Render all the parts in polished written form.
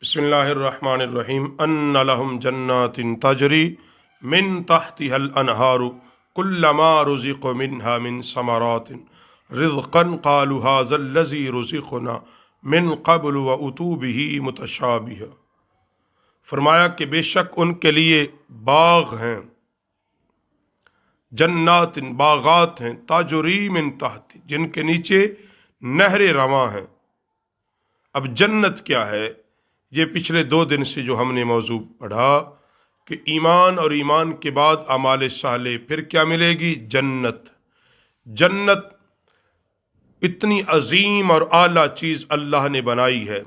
बिस्मिल्लाहिर रहमानिर रहीम। अन्ना लहुम जन्नातिन तजरी मिन तहतिहल अनहारु कुल्लमा रुज़िक़ु मिन्हा मिन समरातिन रिज़क़न क़ालू हाज़ल लज़ी रुज़िक़ना मिन क़ब्लु व उतू बिही मुतशाबिह। फरमाया कि बेशक उनके लिए बाग हैं, जन्नातिन बागात हैं, ताजुरी मिन तहती जिनके नीचे नहरें रवां हैं। अब जन्नत क्या है, ये पिछले 2 दिन से जो हमने मौजू पढ़ा कि ईमान और ईमान के बाद अमाल साले, फिर क्या मिलेगी? जन्नत। जन्नत इतनी अजीम और आला चीज़ अल्लाह ने बनाई है।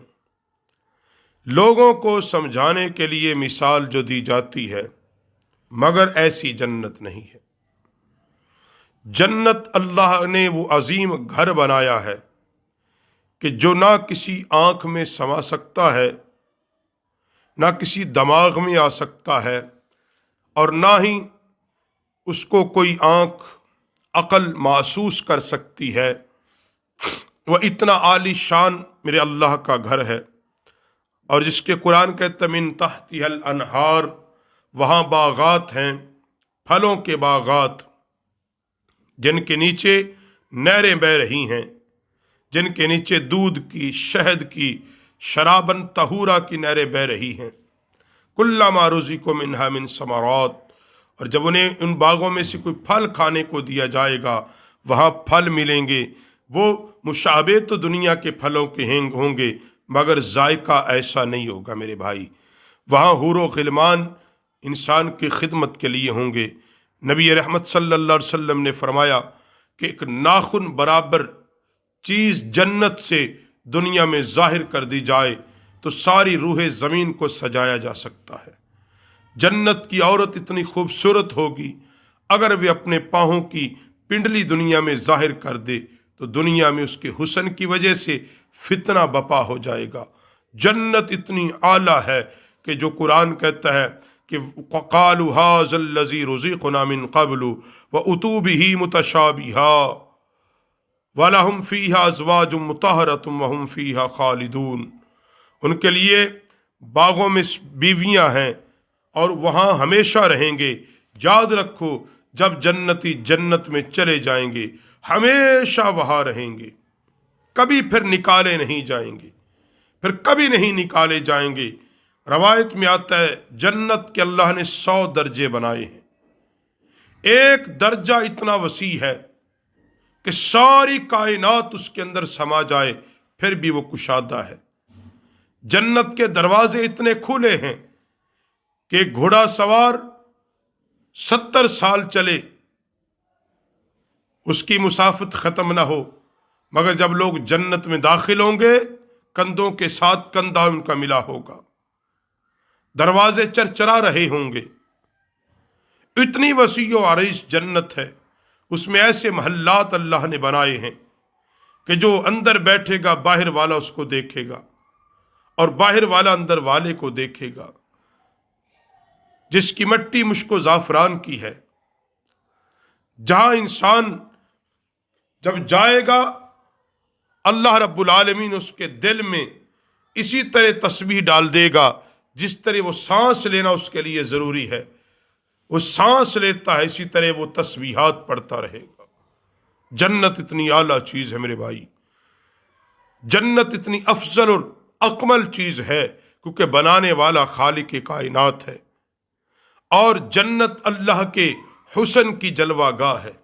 लोगों को समझाने के लिए मिसाल जो दी जाती है, मगर ऐसी जन्नत नहीं है। जन्नत अल्लाह ने वो अजीम घर बनाया है कि जो ना किसी आँख में समा सकता है, ना किसी दिमाग में आ सकता है, और ना ही उसको कोई आँख अक़ल महसूस कर सकती है। वह इतना आली शान मेरे अल्लाह का घर है, और जिसके कुरान कहता मिन तहतिहल अनहार, वहाँ बागात हैं, फलों के बागात, जिनके नीचे नहरें बह रही हैं, जिनके नीचे दूध की, शहद की, शराबन तहूरा की नहरें बह रही हैं। कुल्लमा रुज़िक़ु मिन्हा मिन समरात, और जब उन्हें उन बागों में से कोई फल खाने को दिया जाएगा, वहाँ फल मिलेंगे। वो मुशाबे तो दुनिया के फलों के होंगे, मगर जायका ऐसा नहीं होगा मेरे भाई। वहाँ हूर व ग़िलमान इंसान की खिदमत के लिए होंगे। नबी रहमत सल्लल्लाहु अलैहि वसल्लम ने फरमाया कि एक नाखुन बराबर चीज़ जन्नत से दुनिया में जाहिर कर दी जाए तो सारी रूह ज़मीन को सजाया जा सकता है। जन्नत की औरत इतनी खूबसूरत होगी, अगर वे अपने पाँवों की पिंडली दुनिया में जाहिर कर दे तो दुनिया में उसके हुस्न की वजह से फितना बपा हो जाएगा। जन्नत इतनी आला है कि जो कुरान कहता है कि क़ालू हाज़ल लज़ी रुज़िक़ना मिन क़ब्लु व उतू बिही मुतशाबिहा वलहुम फ़ीहा अज़वाजुम मुतहरतुम वहुम फ़ीहा ख़ालिदून। उनके लिए बागों में बीवियां हैं और वहाँ हमेशा रहेंगे। याद रखो, जब जन्नती जन्नत में चले जाएंगे हमेशा वहाँ रहेंगे, कभी फिर निकाले नहीं जाएंगे, फिर कभी नहीं निकाले जाएंगे। रवायत में आता है जन्नत के अल्लाह ने 100 दर्जे बनाए हैं। एक दर्जा इतना वसी है कि सारी कायनात उसके अंदर समा जाए, फिर भी वो कुशादा है। जन्नत के दरवाजे इतने खुले हैं कि घोड़ा सवार 70 साल चले, उसकी मुसाफत खत्म ना हो, मगर जब लोग जन्नत में दाखिल होंगे कंधों के साथ कंधा उनका मिला होगा, दरवाजे चरचरा रहे होंगे। इतनी वसी व अरीस जन्नत है। उसमें ऐसे महल्लात अल्लाह ने बनाए हैं कि जो अंदर बैठेगा बाहर वाला उसको देखेगा और बाहर वाला अंदर वाले को देखेगा। जिसकी मिट्टी मुश्को ज़ाफ़रान की है, जहां इंसान जब जाएगा अल्लाह रब्बुल आलमीन उसके दिल में इसी तरह तस्बीह डाल देगा जिस तरह वो सांस लेना उसके लिए ज़रूरी है। वो सांस लेता है, इसी तरह वो तस्बीहात पढ़ता रहेगा। जन्नत इतनी आला चीज़ है मेरे भाई। जन्नत इतनी अफजल और अकमल चीज़ है क्योंकि बनाने वाला खालिक कायनात है, और जन्नत अल्लाह के हुस्न की जलवागाह है।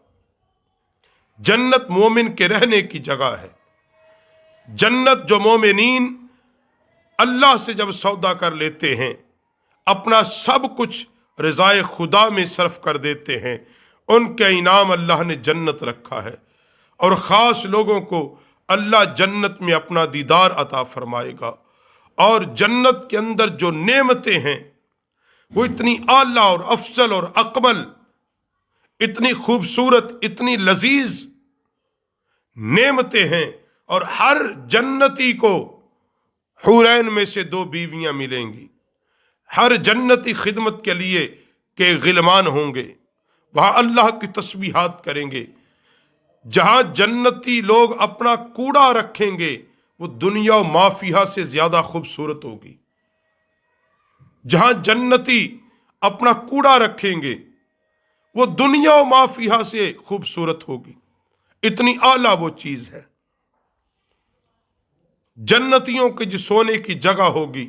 जन्नत मोमिन के रहने की जगह है। जन्नत जो मोमिनीन अल्लाह से जब सौदा कर लेते हैं, अपना सब कुछ रज़ाए खुदा में सर्फ कर देते हैं, उनके इनाम अल्लाह ने जन्नत रखा है। और ख़ास लोगों को अल्लाह जन्नत में अपना दीदार अता फरमाएगा। और जन्नत के अंदर जो नेमतें हैं वो इतनी आला और अफजल और अकमल, इतनी खूबसूरत, इतनी लजीज नेमतें हैं। और हर जन्नती को हुरैन में से 2 बीवियां मिलेंगी। हर जन्नती खिदमत के लिए के गिलमान होंगे, वहाँ अल्लाह की तस्बीहात करेंगे। जहाँ जन्नती लोग अपना कूड़ा रखेंगे वो दुनिया और माफिया से ज़्यादा खूबसूरत होगी। جہاں جنتی اپنا کوڑا رکھیں گے وہ دنیا و ما فیہا سے خوبصورت ہوگی، اتنی اعلیٰ وہ چیز ہے۔ جنتیوں کے جو سونے کی جگہ ہوگی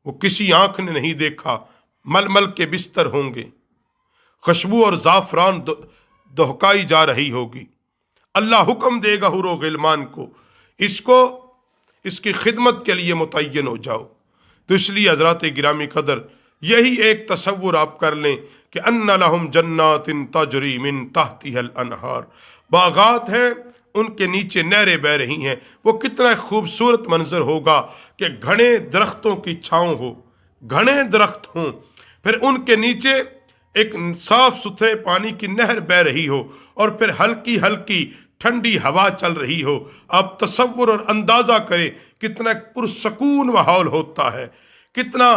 وہ کسی آنکھ نے نہیں دیکھا، ململ کے بستر ہوں گے، خوشبو اور زعفران دہکائی جا رہی ہوگی۔ اللہ حکم دے گا حور و غلمان کو اس کی خدمت کے لیے متعین ہو جاؤ۔ تو اس لیے حضرات گرامی قدر یہی ایک تصور آپ کر لیں کہ ان لہم جنات تجری من تحتها الانہار، باغات ہیں ان کے نیچے نہریں بہ رہی ہیں۔ وہ کتنا خوبصورت منظر ہوگا کہ گھنے درختوں کی چھاؤں ہو، گھنے درخت ہوں، پھر ان کے نیچے ایک صاف ستھرے پانی کی نہر بہ رہی ہو، اور پھر ہلکی ہلکی ٹھنڈی ہوا چل رہی ہو۔ آپ تصور اور اندازہ کریں کتنا پرسکون ماحول ہوتا ہے، کتنا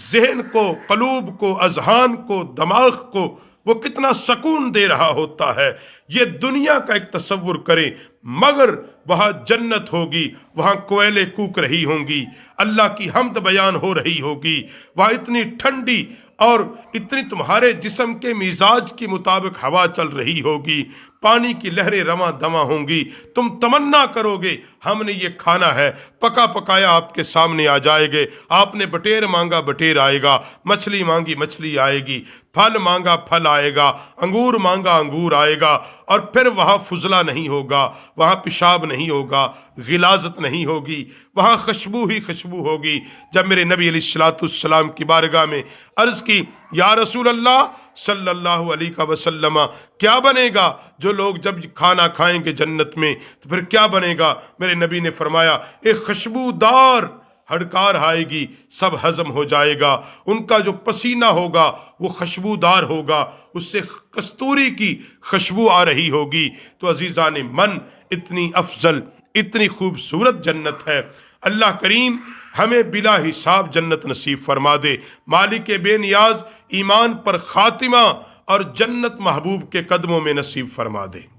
ذہن کو، قلوب کو، اذہان کو، دماغ کو وہ کتنا سکون دے رہا ہوتا ہے۔ یہ دنیا کا ایک تصور کریں، مگر وہاں جنت ہوگی، وہاں کوئلے کوک رہی ہوں گی، اللہ کی حمد بیان ہو رہی ہوگی، وہاں اتنی ٹھنڈی اور اتنی تمہارے جسم کے مزاج کے مطابق ہوا چل رہی ہوگی، پانی کی لہریں رواں دواں ہوں گی۔ تم تمنا کرو گے ہم نے یہ کھانا ہے، پکا پکایا آپ کے سامنے آ جائے گے۔ آپ نے بٹیر مانگا بٹیر آئے گا، مچھلی مانگی مچھلی آئے گی، پھل مانگا پھل آئے گا، انگور مانگا انگور آئے گا۔ اور پھر وہاں فضلہ نہیں ہوگا، وہاں پیشاب نہیں ہوگا، غلاظت نہیں ہوگی، وہاں خوشبو ہی خوشبو ہوگی۔ جب میرے نبی علیہ السلام کی بارگاہ میں عرض کی یا رسول اللہ صلی اللہ علیہ وسلم کیا بنے گا جو لوگ جب کھانا کھائیں گے جنت میں تو پھر کیا بنے گا؟ میرے نبی نے فرمایا ایک خوشبودار ہڑکار آئے گی، سب ہضم ہو جائے گا، ان کا جو پسینہ ہوگا وہ خوشبودار ہوگا، اس سے کستوری کی خوشبو آ رہی ہوگی۔ تو عزیزان من، اتنی افضل، اتنی خوبصورت جنت ہے۔ اللہ کریم ہمیں بلا حساب جنت نصیب فرما دے، مالک بے نیاز ایمان پر خاتمہ اور جنت محبوب کے قدموں میں نصیب فرما دے۔